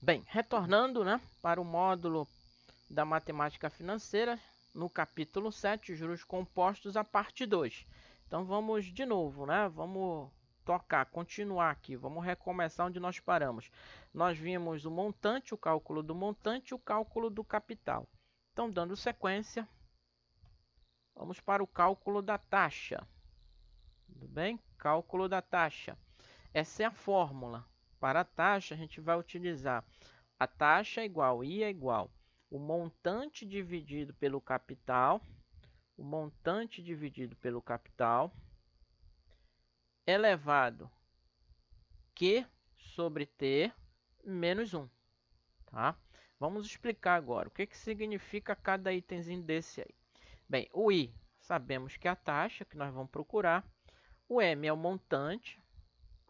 Bem, retornando, né, para o módulo da matemática financeira, no capítulo 7, juros compostos, a parte 2. Então vamos de novo, né? Vamos continuar aqui, vamos recomeçar onde nós paramos. Nós vimos o montante, o cálculo do montante e o cálculo do capital. Então, dando sequência, vamos para o cálculo da taxa. Tudo bem? Cálculo da taxa. Essa é a fórmula. Para a taxa, a gente vai utilizar a taxa igual, I é igual, o montante dividido pelo capital, elevado Q sobre T menos 1. Tá? Vamos explicar agora o que significa cada itemzinho desse aí. Bem, o I, sabemos que é a taxa que nós vamos procurar, o M é o montante,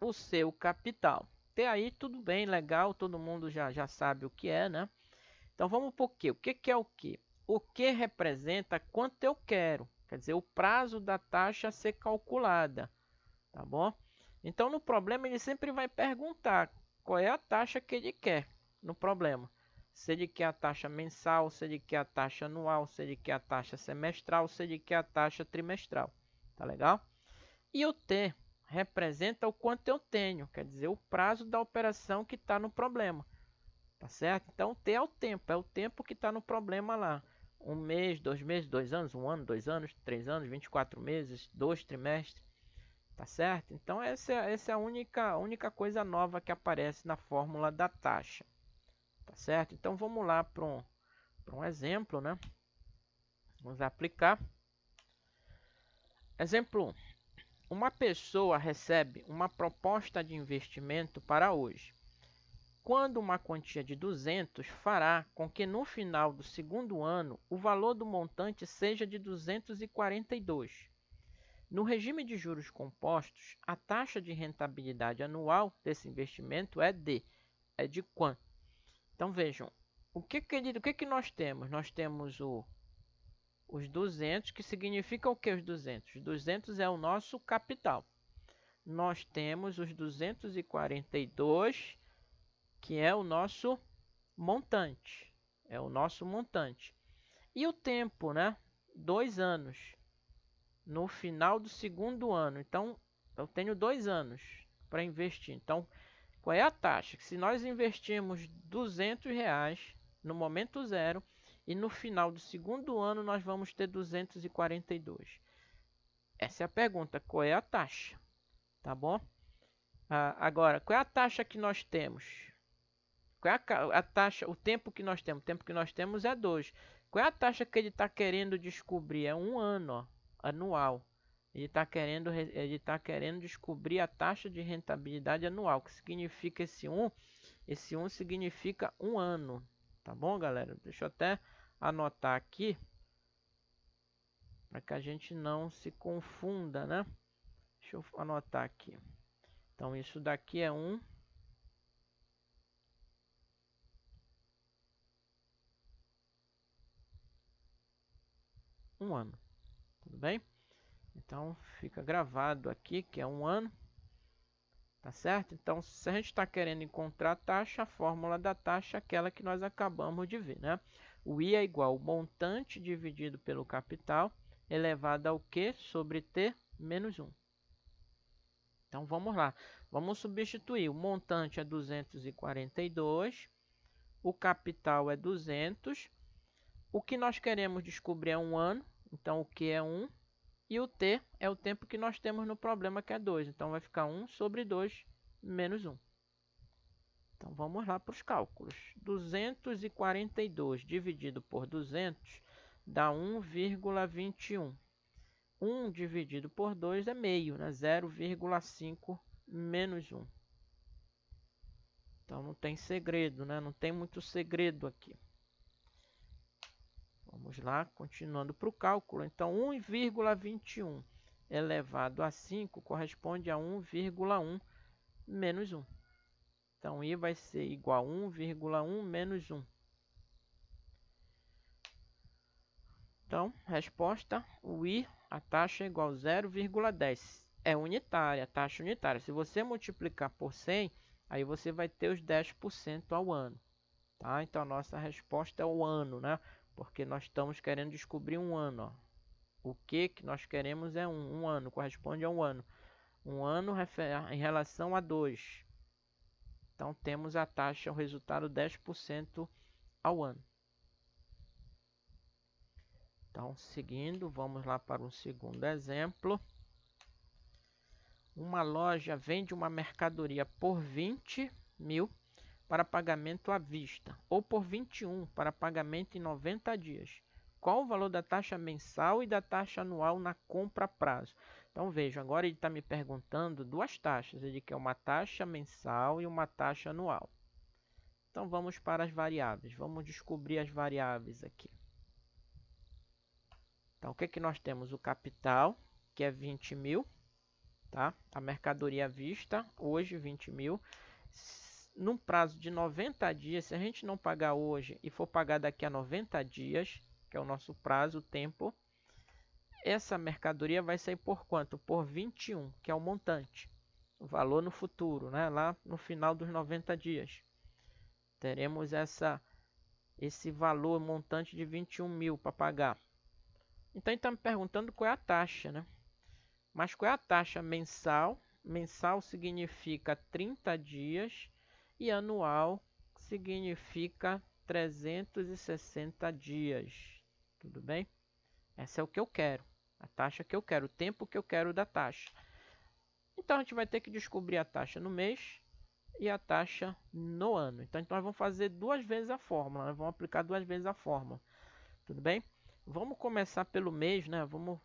o C o capital. Até aí tudo bem, legal, todo mundo já sabe o que é, né? Então vamos para o Q. O que é o Q? O Q representa quanto eu quero, quer dizer, o prazo da taxa a ser calculada, tá bom? Então no problema ele sempre vai perguntar qual é a taxa que ele quer no problema. Se ele quer a taxa mensal, se ele quer a taxa anual, se ele quer a taxa semestral, se ele quer a taxa trimestral, tá legal? E o T representa o quanto eu tenho, quer dizer, o prazo da operação que está no problema. Tá certo? Então, T é o tempo que está no problema lá. 1 mês, 2 meses, 2 anos, 1 ano, 2 anos, 3 anos, 24 meses, 2 trimestres. Tá certo? Então, essa é a única coisa nova que aparece na fórmula da taxa. Tá certo? Então, vamos lá para um exemplo, né? Vamos aplicar. Exemplo 1. Uma pessoa recebe uma proposta de investimento para hoje, quando uma quantia de 200 fará com que no final do segundo ano o valor do montante seja de 242. No regime de juros compostos, a taxa de rentabilidade anual desse investimento é de quanto? Então vejam, o que nós temos? Nós temos os 200, que significa o que os 200? Os 200 é o nosso capital. Nós temos os 242, que é o nosso montante. E o tempo, né? 2 anos. No final do segundo ano. Então, eu tenho 2 anos para investir. Então, qual é a taxa? Se nós investirmos R$200 no momento zero e no final do segundo ano nós vamos ter 242. Essa é a pergunta. Qual é a taxa? Tá bom? Agora, qual é a taxa que nós temos? Qual é a taxa, o tempo que nós temos? O tempo que nós temos é 2. Qual é a taxa que ele está querendo descobrir? É 1 ano, ó, anual. Ele está querendo descobrir a taxa de rentabilidade anual. O que significa esse 1? Esse 1 significa 1 ano. Tá bom, galera? Deixa eu até anotar aqui, para que a gente não se confunda, né? Deixa eu anotar aqui. Então, isso daqui é 1 ano. Tudo bem? Então, fica gravado aqui que é 1 ano. Tá certo? Então, se a gente está querendo encontrar a taxa, a fórmula da taxa é aquela que nós acabamos de ver, né? O I é igual ao montante dividido pelo capital, elevado ao Q sobre T menos 1. Então, vamos lá. Vamos substituir. O montante é 242, o capital é 200. O que nós queremos descobrir é 1 ano, então o Q é 1. E o T é o tempo que nós temos no problema, que é 2. Então, vai ficar 1 sobre 2 menos 1. Então, vamos lá para os cálculos. 242 dividido por 200 dá 1,21. 1 dividido por 2 é meio, né? 0,5 menos 1. Então, não tem segredo, né? Não tem muito segredo aqui. Vamos lá, continuando para o cálculo. Então, 1,21 elevado a 5 corresponde a 1,1 menos 1. Então, I vai ser igual a 1,1 menos 1. Então, resposta, o I, a taxa é igual a 0,10. É unitária, taxa unitária. Se você multiplicar por 100, aí você vai ter os 10% ao ano. Tá? Então a nossa resposta é o ano, né? Porque nós estamos querendo descobrir um ano. Ó. O que nós queremos é um ano, corresponde a um ano. Um ano em relação a 2. Então temos a taxa, o resultado 10% ao ano. Então, seguindo, vamos lá para um segundo exemplo. Uma loja vende uma mercadoria por 20 mil para pagamento à vista ou por 21 para pagamento em 90 dias. Qual o valor da taxa mensal e da taxa anual na compra a prazo? Então veja, agora ele está me perguntando duas taxas. Ele quer uma taxa mensal e uma taxa anual. Então vamos para as variáveis. Vamos descobrir as variáveis aqui. Então o que nós temos? O capital, que é 20 mil. Tá? A mercadoria à vista, hoje 20 mil. Num prazo de 90 dias, se a gente não pagar hoje e for pagar daqui a 90 dias, que é o nosso prazo, o tempo, essa mercadoria vai sair por quanto? Por 21, que é o montante. O valor no futuro, né? Lá no final dos 90 dias. Teremos esse valor montante de 21 mil para pagar. Então ele está me perguntando qual é a taxa, né? Mas qual é a taxa mensal? Mensal significa 30 dias e anual significa 360 dias. Tudo bem? Essa é o que eu quero. A taxa que eu quero, o tempo que eu quero da taxa. Então a gente vai ter que descobrir a taxa no mês e a taxa no ano. Então nós vamos fazer duas vezes a fórmula. Nós vamos aplicar duas vezes a fórmula. Tudo bem? Vamos começar pelo mês, né? Vamos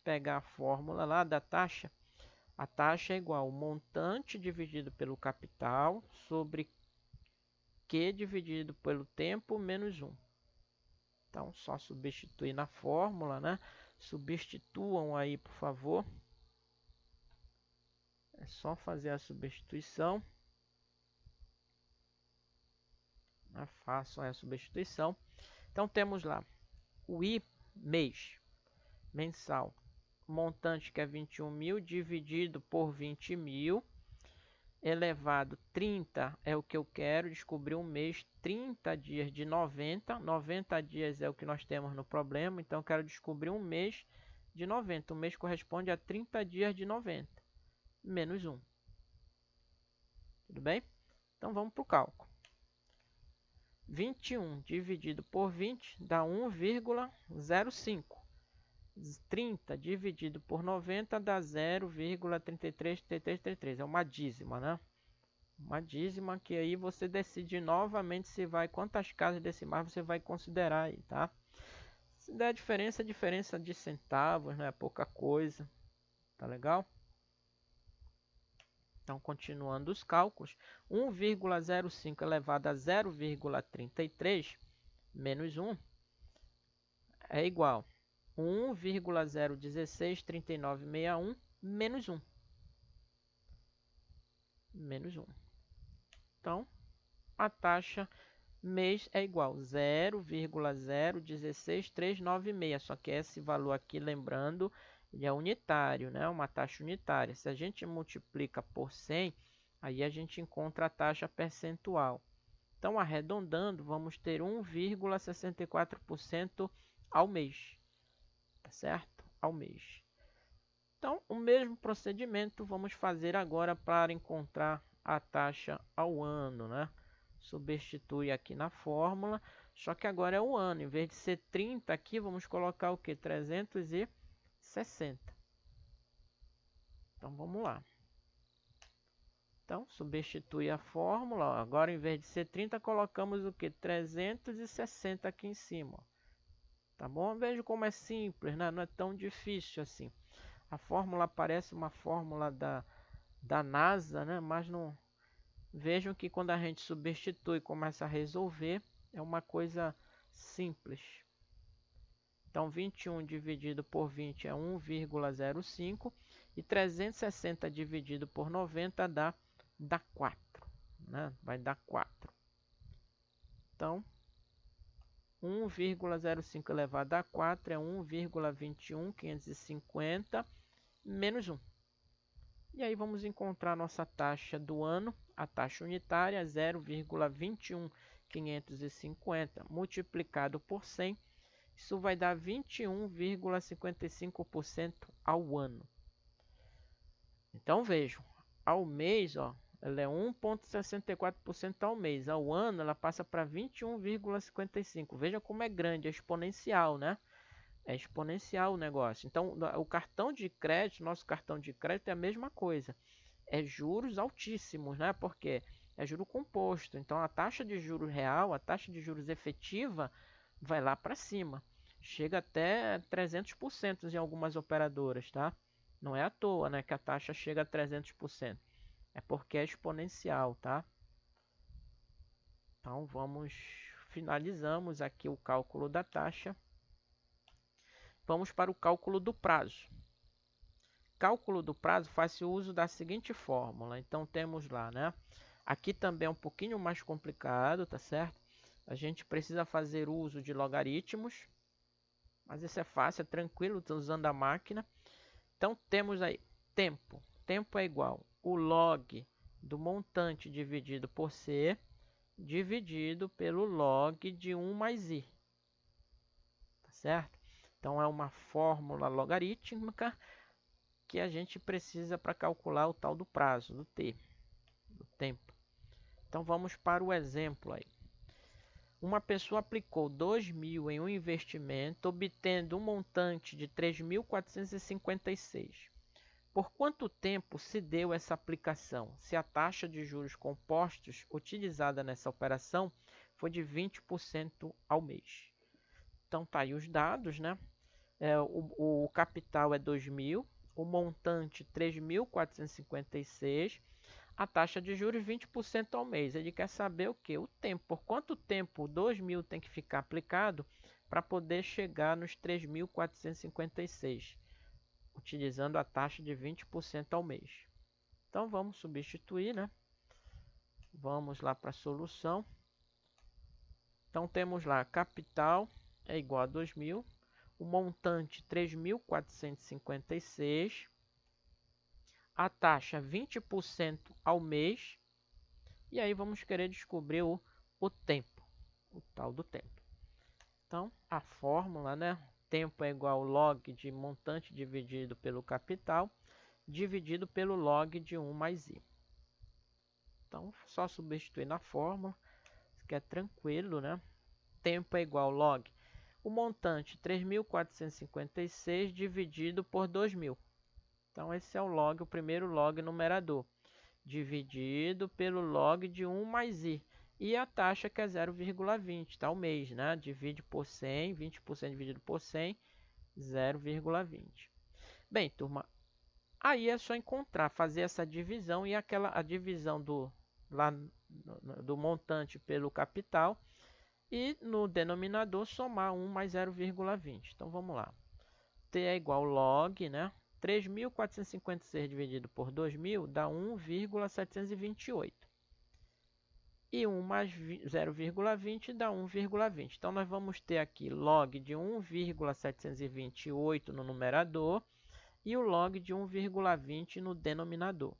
pegar a fórmula lá da taxa. A taxa é igual ao montante dividido pelo capital sobre Q dividido pelo tempo menos 1. Então, só substituir na fórmula, né? Substituam aí, por favor. É só fazer a substituição. Façam a substituição. Então, temos lá o I, mês, mensal. Montante que é 21 mil dividido por 20 mil. Elevado 30 é o que eu quero, descobrir um mês, 30 dias de 90. 90 dias é o que nós temos no problema, então eu quero descobrir um mês de 90. O mês corresponde a 30 dias de 90, menos 1. Tudo bem? Então vamos para o cálculo. 21 dividido por 20 dá 1,05. 30 dividido por 90 dá 0,333333. É uma dízima, né? Uma dízima que aí você decide novamente se vai, quantas casas decimais você vai considerar aí, tá? Se der diferença de centavos, né? Pouca coisa. Tá legal? Então, continuando os cálculos, 1,05 elevado a 0,33 menos 1 é igual a 1,0163961 menos 1. Menos 1. Então, a taxa mês é igual a 0,016396. Só que esse valor aqui, lembrando, ele é unitário, né? Uma taxa unitária. Se a gente multiplica por 100, aí a gente encontra a taxa percentual. Então, arredondando, vamos ter 1,64% ao mês. Tá certo? Ao mês. Então, o mesmo procedimento vamos fazer agora para encontrar a taxa ao ano, né? Substitui aqui na fórmula, só que agora é o ano. Em vez de ser 30 aqui, vamos colocar o que? 360. Então, vamos lá. Então, substitui a fórmula. Ó. Agora, em vez de ser 30, colocamos o que? 360 aqui em cima. Ó. Tá bom? Veja como é simples, né? Não é tão difícil assim. A fórmula parece uma fórmula da NASA, né? Mas não... Vejam que quando a gente substitui e começa a resolver, é uma coisa simples. Então, 21 dividido por 20 é 1,05 e 360 dividido por 90 dá 4. Né? Vai dar 4. Então, 1,05 elevado a 4 é 1,21550 menos 1. E aí vamos encontrar nossa taxa do ano, a taxa unitária 0,21 550 multiplicado por 100, isso vai dar 21,55% ao ano. Então vejam, ao mês, ó, ela é 1,64% ao mês. Ao ano, ela passa para 21,55%. Veja como é grande, é exponencial, né? É exponencial o negócio. Então, o cartão de crédito, nosso cartão de crédito é a mesma coisa. É juros altíssimos, né? Porque é juro composto. Então, a taxa de juros real, a taxa de juros efetiva, vai lá para cima. Chega até 300% em algumas operadoras, tá? Não é à toa, né, que a taxa chega a 300%. É porque é exponencial, tá? Então, finalizamos aqui o cálculo da taxa. Vamos para o cálculo do prazo. Cálculo do prazo faz uso da seguinte fórmula. Então, temos lá, né? Aqui também é um pouquinho mais complicado, tá certo? A gente precisa fazer uso de logaritmos, mas isso é fácil, é tranquilo, usando a máquina. Então, temos aí tempo. Tempo é igual o log do montante dividido por C, dividido pelo log de 1 mais I. Tá certo? Então, é uma fórmula logarítmica que a gente precisa para calcular o tal do prazo, do T, do tempo. Então, vamos para o exemplo aí. Uma pessoa aplicou 2.000 em um investimento, obtendo um montante de 3.456. Por quanto tempo se deu essa aplicação? Se a taxa de juros compostos utilizada nessa operação foi de 20% ao mês. Então, tá aí os dados, né? O capital é 2.000, o montante 3.456, a taxa de juros 20% ao mês. Ele quer saber o que? O tempo. Por quanto tempo 2.000 tem que ficar aplicado para poder chegar nos 3.456, utilizando a taxa de 20% ao mês. Então vamos substituir, né? Vamos lá para a solução. Então temos lá capital é igual a 2.000, o montante 3.456, a taxa 20% ao mês, e aí vamos querer descobrir o tempo, o tal do tempo. Então a fórmula, né? Tempo é igual ao log de montante dividido pelo capital, dividido pelo log de 1 mais I. Então só substituir na fórmula, que é tranquilo, né? Tempo é igual ao log o montante 3.456 dividido por 2.000. Então, esse é o log, o primeiro log numerador, dividido pelo log de 1 mais I. E a taxa que é 0,20, tá? O mês, né? Divide por 100, 20% dividido por 100, 0,20. Bem, turma, aí é só encontrar, fazer essa divisão e a divisão do montante pelo capital, e no denominador somar 1 mais 0,20. Então vamos lá. T é igual log, né? 3.456 dividido por 2.000 dá 1,728. E 1 mais 0,20 dá 1,20. Então nós vamos ter aqui log de 1,728 no numerador e o log de 1,20 no denominador.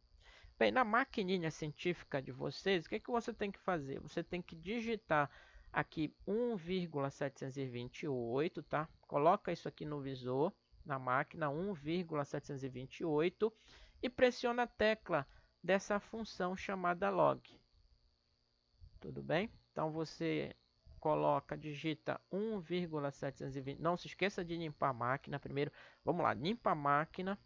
Bem, na maquininha científica de vocês, o que você tem que fazer? Você tem que digitar aqui 1,728, tá? Coloca isso aqui no visor, na máquina, 1,728, e pressiona a tecla dessa função chamada log. Tudo bem? Então você digita 1,720. Não se esqueça de limpar a máquina primeiro. Vamos lá, limpa a máquina,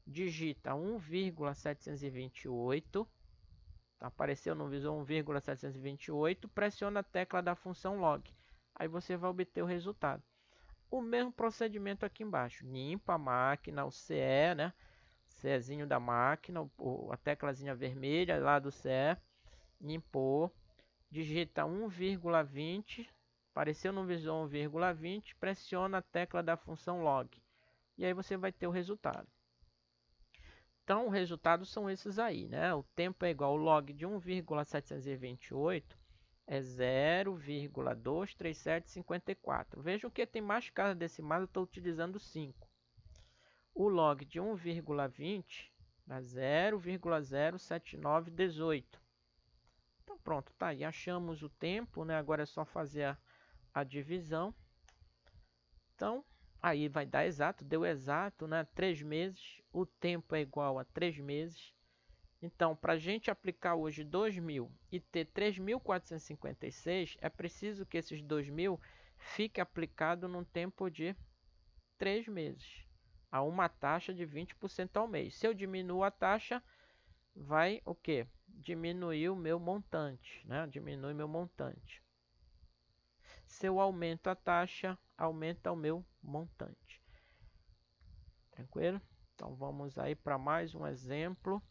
digita 1,728. Apareceu no visor 1,728, pressiona a tecla da função log. Aí você vai obter o resultado. O mesmo procedimento aqui embaixo. Limpa a máquina, o CE, né? CEzinho da máquina, a teclazinha vermelha lá do CE. Limpou. Digita 1,20. Apareceu no visor 1,20. Pressiona a tecla da função log. E aí você vai ter o resultado. Então, os resultados são esses aí, né? O tempo é igual ao log de 1,728 é 0,23754. Vejam que tem mais casas decimais, eu estou utilizando 5. O log de 1,20 dá 0,07918. Então pronto, tá aí, achamos o tempo, né? Agora é só fazer a divisão. Então, aí vai dar exato, deu exato, né? 3 meses, o tempo é igual a 3 meses. Então, para a gente aplicar hoje 2.000 e ter 3.456, é preciso que esses 2.000 fique aplicado num tempo de 3 meses, a uma taxa de 20% ao mês. Se eu diminuo a taxa, vai o quê? Diminuir o meu montante, né? Diminui meu montante. Se eu aumento a taxa, aumenta o meu montante. Tranquilo? Então vamos aí para mais um exemplo.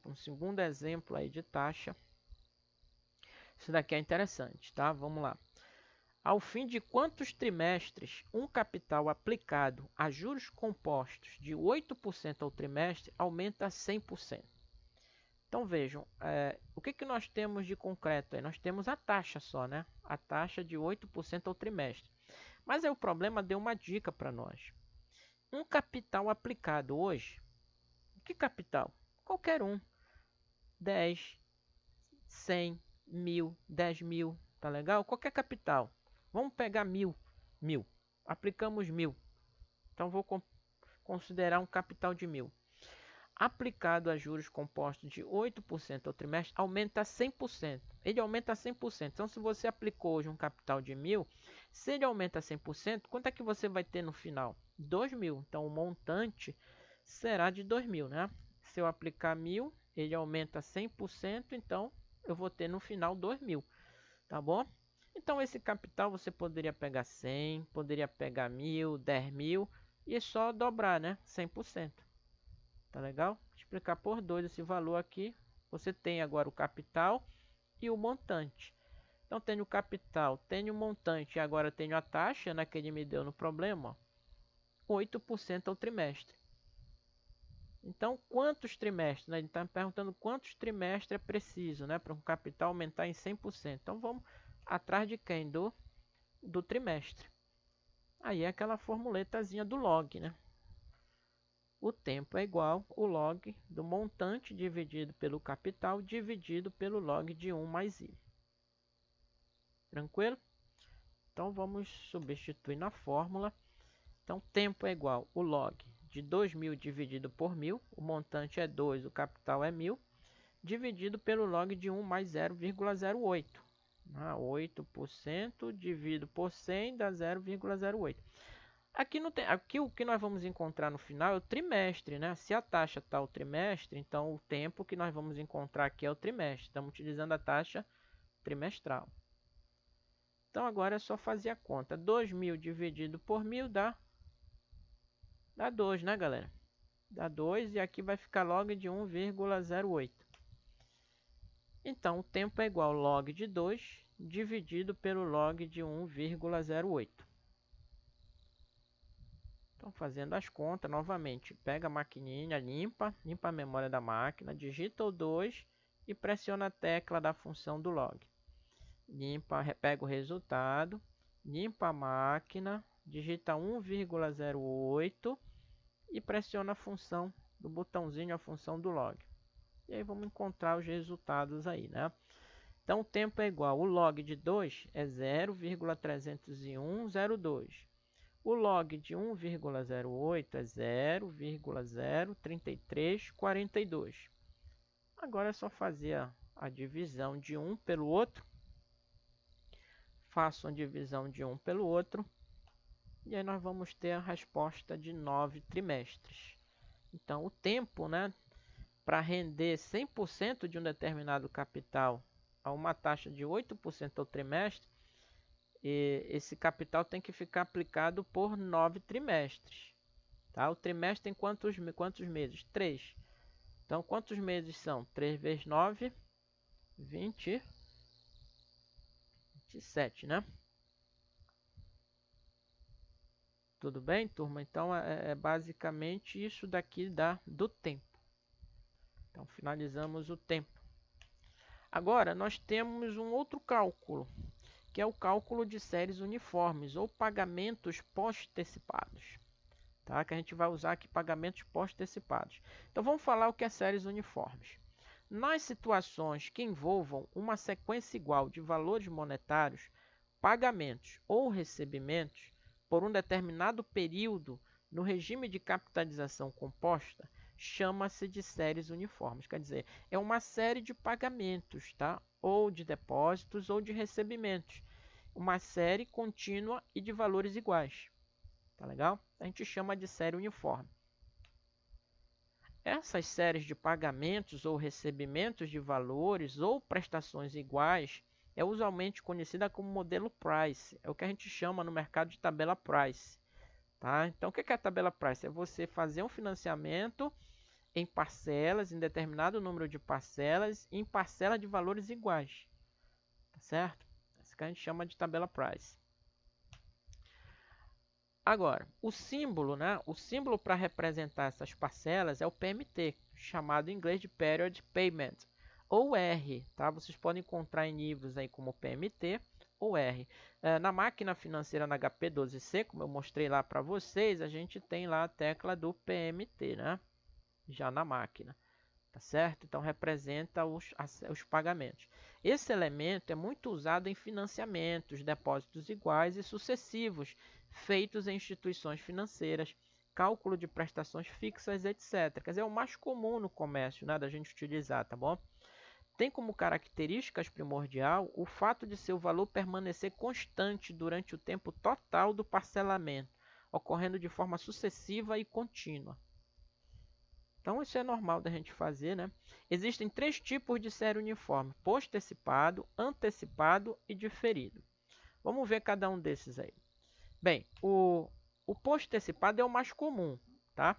Um segundo exemplo aí de taxa. Isso daqui é interessante, tá? Vamos lá. Ao fim de quantos trimestres um capital aplicado a juros compostos de 8% ao trimestre aumenta a 100%? Então vejam, o que nós temos de concreto aí? Nós temos a taxa só, né? A taxa de 8% ao trimestre. Mas aí o problema deu uma dica para nós. Um capital aplicado hoje, que capital? Qualquer um. 10, 100, 1.000, 10.000, tá legal? Qualquer capital. Vamos pegar 1.000. Aplicamos 1.000. Então vou considerar um capital de 1.000. Aplicado a juros compostos de 8% ao trimestre, aumenta 100%. Ele aumenta 100%. Então, se você aplicou hoje um capital de 1.000, se ele aumenta 100%, quanto é que você vai ter no final? 2.000. Então, o montante será de 2.000, né? Se eu aplicar 1.000, ele aumenta 100%, então eu vou ter no final 2.000, tá bom? Então, esse capital você poderia pegar 100, poderia pegar 1.000, 10.000 e só dobrar, né? 100%. Tá legal? Vou explicar por 2 esse valor aqui. Você tem agora o capital e o montante. Então, tenho o capital, tenho o montante e agora tenho a taxa, né, que ele me deu no problema, 8% ao trimestre. Então, quantos trimestres? Né? Ele está me perguntando quantos trimestres é preciso, né, para um capital aumentar em 100%. Então, vamos atrás de quem? Do trimestre. Aí é aquela formuletazinha do log, né? O tempo é igual ao log do montante dividido pelo capital dividido pelo log de 1 mais i. Tranquilo? Então, vamos substituir na fórmula. Então, tempo é igual ao log de 2.000 dividido por 1.000. O montante é 2, o capital é 1.000. Dividido pelo log de 1 mais 0,08. 8% dividido por 100 dá 0,08. Aqui, não tem, aqui o que nós vamos encontrar no final é o trimestre, né? Se a taxa está o trimestre, então o tempo que nós vamos encontrar aqui é o trimestre. Estamos utilizando a taxa trimestral. Então agora é só fazer a conta. 2.000 dividido por 1.000 dá 2, né, galera? Dá 2 e aqui vai ficar log de 1,08. Então o tempo é igual ao log de 2 dividido pelo log de 1,08. Então, fazendo as contas, novamente, pega a maquininha, limpa a memória da máquina, digita o 2 e pressiona a tecla da função do log. Pega o resultado, limpa a máquina, digita 1,08 e pressiona a função do botãozinho, a função do log. E aí vamos encontrar os resultados aí, né? Então, o tempo é igual, o log de 2 é 0,30102. O log de 1,08 é 0,03342. Agora é só fazer a divisão de um pelo outro. Faço a divisão de um pelo outro. E aí nós vamos ter a resposta de 9 trimestres. Então, o tempo, né, para render 100% de um determinado capital a uma taxa de 8% ao trimestre, e esse capital tem que ficar aplicado por 9 trimestres. Tá? O trimestre tem quantos meses? 3. Então, quantos meses são? 3 vezes 9, 27, né? Tudo bem, turma? Então, é basicamente isso daqui do tempo. Então, finalizamos o tempo. Agora, nós temos um outro cálculo, que é o cálculo de séries uniformes ou pagamentos pós-antecipados, tá? Que a gente vai usar aqui pagamentos pós-antecipados. Então vamos falar o que é séries uniformes. Nas situações que envolvam uma sequência igual de valores monetários, pagamentos ou recebimentos por um determinado período no regime de capitalização composta, chama-se de séries uniformes. Quer dizer, é uma série de pagamentos, tá? Ou de depósitos ou de recebimentos. Uma série contínua e de valores iguais. Tá legal? A gente chama de série uniforme. Essas séries de pagamentos ou recebimentos de valores ou prestações iguais é usualmente conhecida como modelo Price. É o que a gente chama no mercado de tabela Price. Tá? Então, o que é a tabela Price? É você fazer um financiamento em parcelas, em determinado número de parcelas, em parcela de valores iguais. Tá certo? Isso que a gente chama de tabela Price. Agora, o símbolo, né? O símbolo para representar essas parcelas é o PMT, chamado em inglês de Period Payment, ou R, tá? Vocês podem encontrar em livros aí como PMT ou R. Na máquina financeira na HP12C, como eu mostrei lá para vocês, a gente tem lá a tecla do PMT, né? Já na máquina. Tá certo? Então representa os pagamentos. Esse elemento é muito usado em financiamentos, depósitos iguais e sucessivos, feitos em instituições financeiras, cálculo de prestações fixas, etc. Quer dizer, é o mais comum no comércio, né, da gente utilizar, tá bom? Tem como características primordial o fato de seu valor permanecer constante durante o tempo total do parcelamento, ocorrendo de forma sucessiva e contínua. Então, isso é normal da gente fazer, né? Existem 3 tipos de série uniforme: postecipado, antecipado e diferido. Vamos ver cada um desses aí. Bem, o postecipado é o mais comum, tá?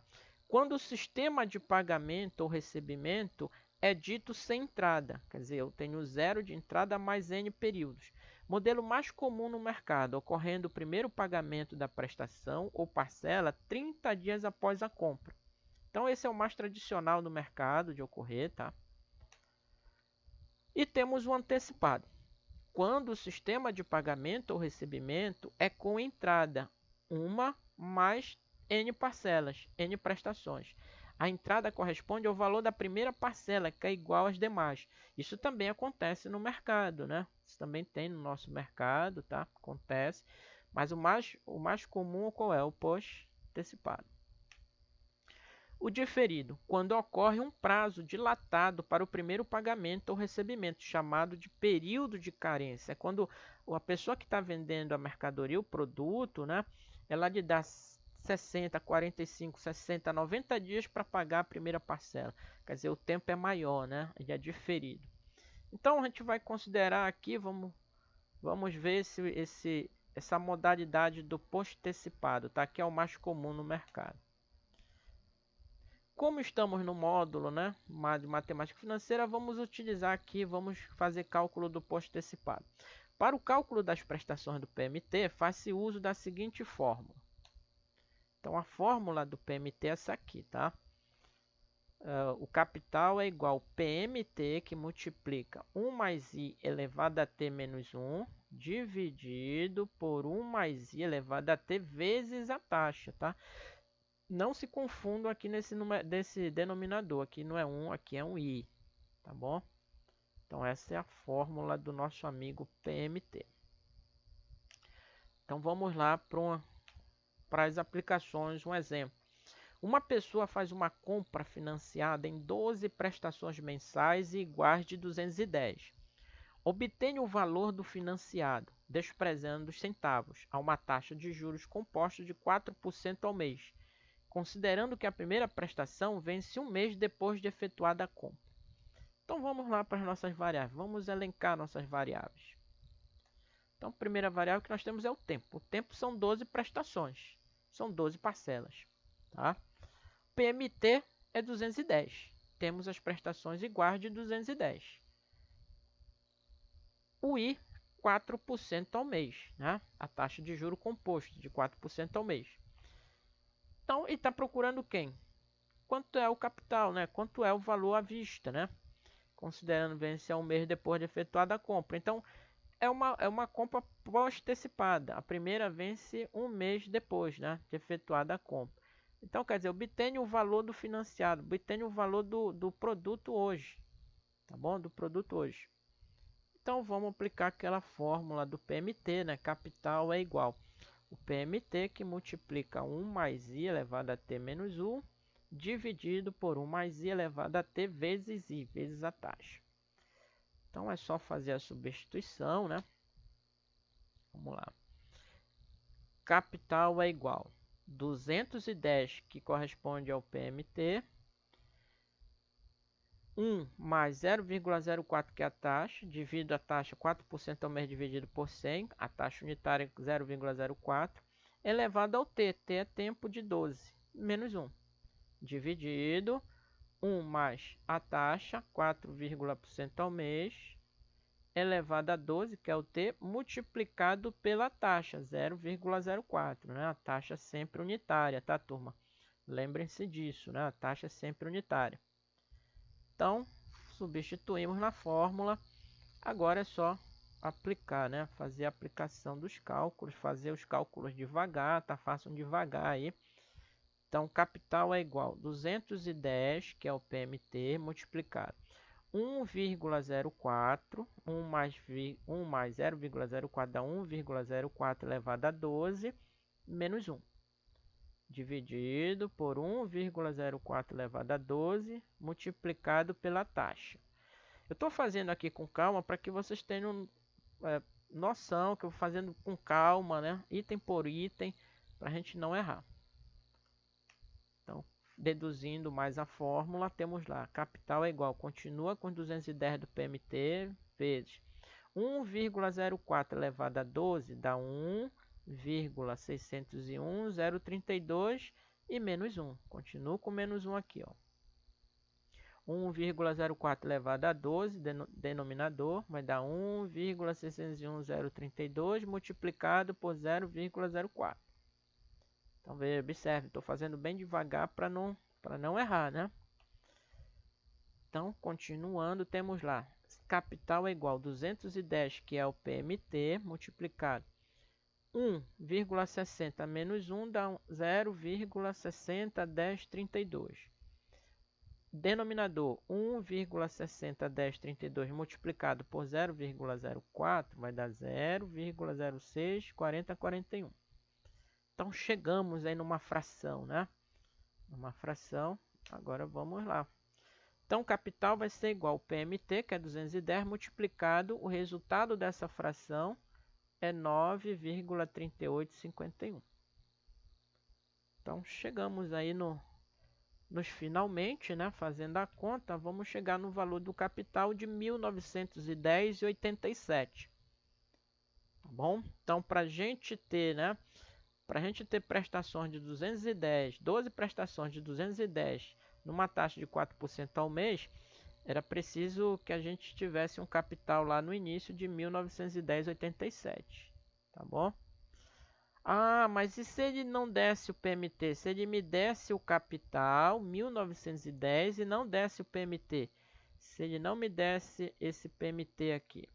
Quando o sistema de pagamento ou recebimento é dito sem entrada, quer dizer, eu tenho 0 de entrada mais N períodos. Modelo mais comum no mercado, ocorrendo o primeiro pagamento da prestação ou parcela 30 dias após a compra. Então, esse é o mais tradicional no mercado de ocorrer, tá? E temos o antecipado, quando o sistema de pagamento ou recebimento é com entrada, uma mais N parcelas, N prestações. A entrada corresponde ao valor da primeira parcela, que é igual às demais. Isso também acontece no mercado, né? Isso também tem no nosso mercado, tá? Acontece. Mas o mais comum qual é? O pós-antecipado. O diferido, quando ocorre um prazo dilatado para o primeiro pagamento ou recebimento, chamado de período de carência. É quando a pessoa que está vendendo a mercadoria, o produto, né, ela lhe dá 60, 45, 60, 90 dias para pagar a primeira parcela. Quer dizer, o tempo é maior, né? Ele é diferido. Então, a gente vai considerar aqui, vamos ver essa modalidade do postecipado, tá? Que é o mais comum no mercado. Como estamos no módulo, né, de matemática financeira, vamos utilizar aqui, vamos fazer cálculo do postecipado. Para o cálculo das prestações do PMT, faz-se uso da seguinte fórmula. Então, a fórmula do PMT é essa aqui, tá? O capital é igual ao PMT, que multiplica 1 mais I elevado a T menos 1, dividido por 1 mais I elevado a T vezes a taxa, tá? Não se confundam aqui desse denominador. Aqui não é 1, aqui é um I. Tá bom? Então, essa é a fórmula do nosso amigo PMT. Então, vamos lá para as aplicações. Um exemplo. Uma pessoa faz uma compra financiada em 12 prestações mensais e iguais de 210. Obtém o valor do financiado, desprezando os centavos, a uma taxa de juros composta de 4% ao mês, considerando que a primeira prestação vence um mês depois de efetuada a compra. Então, vamos lá para as nossas variáveis. Vamos elencar nossas variáveis. Então, a primeira variável que nós temos é o tempo. O tempo são 12 prestações. São 12 parcelas. Tá? O PMT é 210. Temos as prestações iguais de 210. O I, 4% ao mês. Né? A taxa de juro composto de 4% ao mês. Então, ele está procurando quem? Quanto é o capital, né? Quanto é o valor à vista, né? Considerando vencer um mês depois de efetuada a compra. Então, é uma compra pós-antecipada. A primeira vence um mês depois, né, de efetuada a compra. Então, quer dizer, obtenha o valor do financiado, obtenha o valor do produto hoje. tá bom? Do produto hoje. Então vamos aplicar aquela fórmula do PMT, né? Capital é igual o PMT que multiplica 1 mais i elevado a t menos 1 dividido por 1 mais i elevado a t vezes i, vezes a taxa. Então é só fazer a substituição, né? Vamos lá. Capital é igual 210, que corresponde ao PMT, 1 mais 0,04, que é a taxa, divido a taxa 4% ao mês dividido por 100, a taxa unitária 0,04, elevado ao t, t é tempo de 12, menos 1, dividido 1 mais a taxa, 4% ao mês, elevado a 12, que é o t, multiplicado pela taxa, 0,04, né? A taxa sempre unitária, tá, turma? Lembrem-se disso, né? A taxa é sempre unitária. Então, substituímos na fórmula. Agora é só aplicar, né? Fazer a aplicação dos cálculos, fazer os cálculos devagar, tá? Façam devagar aí. Então, capital é igual a 210, que é o PMT, multiplicado 1,04, 1 mais 0,04 dá 1,04 elevado a 12, menos 1. Dividido por 1,04 elevado a 12, multiplicado pela taxa. Eu estou fazendo aqui com calma para que vocês tenham noção que eu vou fazendo com calma, né? Item por item, para a gente não errar. Então, deduzindo mais a fórmula, temos lá, capital é igual, continua com 210 do PMT, vezes 1,04 elevado a 12 dá 1,601,032 e menos 1. Continuo com menos 1 aqui, ó. 1,04 elevado a 12, denominador, vai dar 1,601,032 multiplicado por 0,04. Então, observe, estou fazendo bem devagar para não errar, né? Então, continuando, temos lá, capital é igual a 210, que é o PMT, multiplicado 1,60 menos 1 dá 0,601032. Denominador 1,601032 multiplicado por 0,04 vai dar 0,064041. Então chegamos aí numa fração, né? Uma fração. Agora vamos lá. Então, capital vai ser igual ao PMT, que é 210, multiplicado, o resultado dessa fração é 9,3851. Então, chegamos aí nos finalmente, né? Fazendo a conta, vamos chegar no valor do capital de 1.910,87. Tá bom? Então, para a gente ter, né? Para a gente ter prestações de 210, 12 prestações de 210 numa taxa de 4% ao mês, era preciso que a gente tivesse um capital lá no início de 1.910,87, tá bom? Ah, mas e se ele não desse o PMT? Se ele me desse o capital, 1.910, e não desse o PMT? Se ele não me desse esse PMT aqui?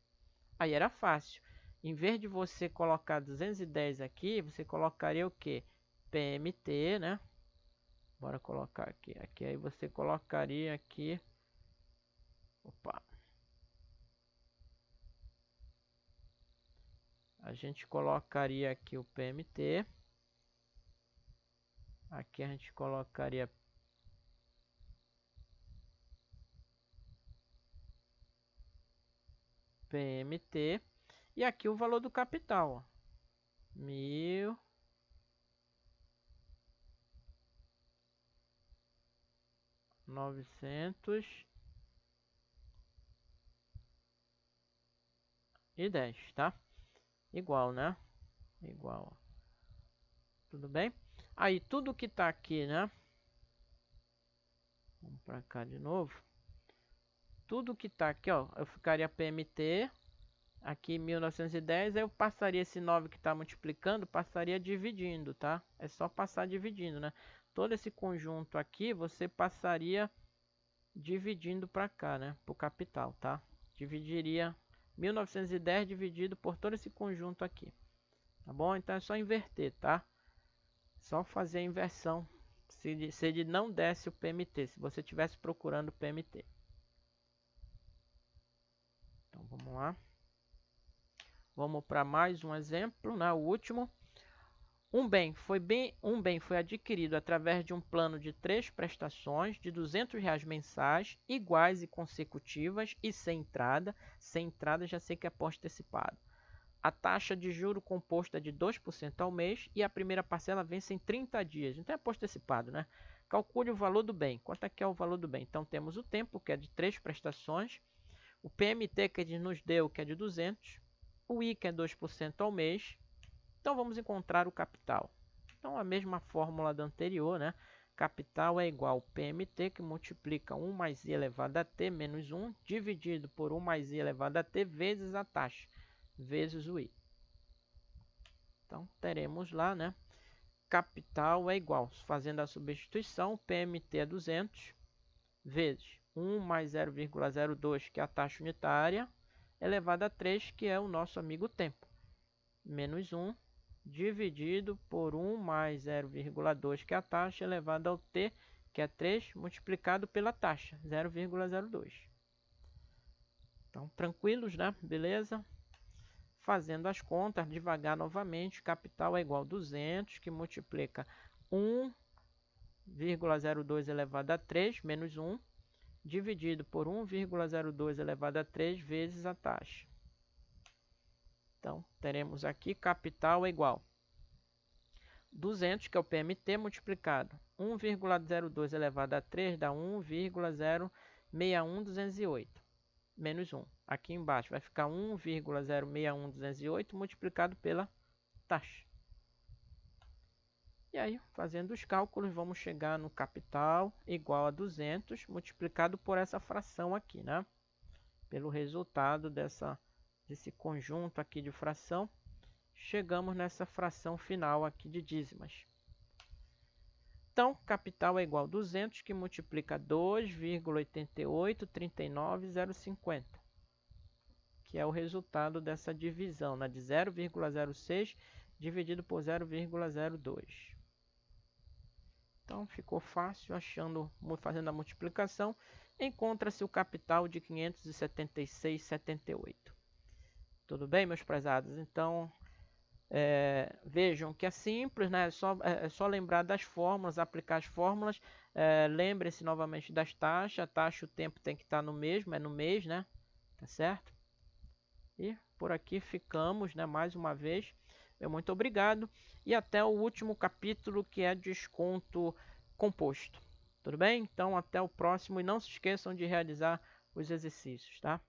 Aí era fácil. Em vez de você colocar 210 aqui, você colocaria o quê? PMT, né? Bora colocar aqui. Aqui aí você colocaria aqui. Opa. A gente colocaria aqui o PMT. Aqui a gente colocaria PMT. E aqui o valor do capital, ó. 1.910, tá? Igual, né? Igual. Tudo bem? Aí, tudo que tá aqui, né? Vamos para cá de novo. Tudo que tá aqui, ó, eu ficaria PMT, aqui 1910, aí eu passaria esse 9 que está multiplicando, passaria dividindo, tá? É só passar dividindo, né? Todo esse conjunto aqui, você passaria dividindo para cá, né? Para o capital, tá? Dividiria 1910 dividido por todo esse conjunto aqui, tá bom? Então é só inverter, tá? Só fazer a inversão se ele não desse o PMT, se você estivesse procurando o PMT. Então, vamos lá. Vamos para mais um exemplo, né? O último. Um bem foi adquirido através de um plano de 3 prestações de R$ 200 mensais, iguais e consecutivas e sem entrada. Sem entrada já sei que é pós-antecipado. A taxa de juro composta é de 2% ao mês e a primeira parcela vence em 30 dias. Então é pós-antecipado, né? Calcule o valor do bem. Quanto é que é o valor do bem? Então temos o tempo, que é de 3 prestações. O PMT, que ele nos deu, que é de 200. O I, que é 2% ao mês. Então vamos encontrar o capital. Então a mesma fórmula da anterior, né? Capital é igual ao PMT, que multiplica 1 mais I elevado a T menos 1, dividido por 1 mais I elevado a T vezes a taxa, vezes o I. Então teremos lá, né? Capital é igual, fazendo a substituição, PMT é 200, vezes 1 mais 0,02, que é a taxa unitária, elevado a 3, que é o nosso amigo tempo, menos 1, dividido por 1 mais 0,2, que é a taxa, elevado ao t, que é 3, multiplicado pela taxa, 0,02. Então, tranquilos, né? Beleza? Fazendo as contas, devagar novamente, capital é igual a 200, que multiplica 1,02 elevado a 3, menos 1, dividido por 1,02 elevado a 3 vezes a taxa. Então, teremos aqui capital é igual 200, que é o PMT, multiplicado 1,02 elevado a 3 dá 1,061208, menos 1. Aqui embaixo vai ficar 1,061208 multiplicado pela taxa. E aí, fazendo os cálculos, vamos chegar no capital igual a 200 multiplicado por essa fração aqui, né? Pelo resultado desse conjunto aqui de fração, chegamos nessa fração final aqui de dízimas. Então, capital é igual a 200, que multiplica 2,8839050, que é o resultado dessa divisão, né, de 0,06 dividido por 0,02. Então, ficou fácil, fazendo a multiplicação, encontra-se o capital de 576,78. Tudo bem, meus prezados? Então, vejam que é simples, né? É só lembrar das fórmulas, aplicar as fórmulas. Lembre-se novamente das taxas. A taxa, o tempo tem que estar no mesmo, é no mês, né? Tá certo? E por aqui ficamos, né? Mais uma vez. Muito obrigado. E até o último capítulo, que é desconto composto. Tudo bem? Então, até o próximo. E não se esqueçam de realizar os exercícios, tá?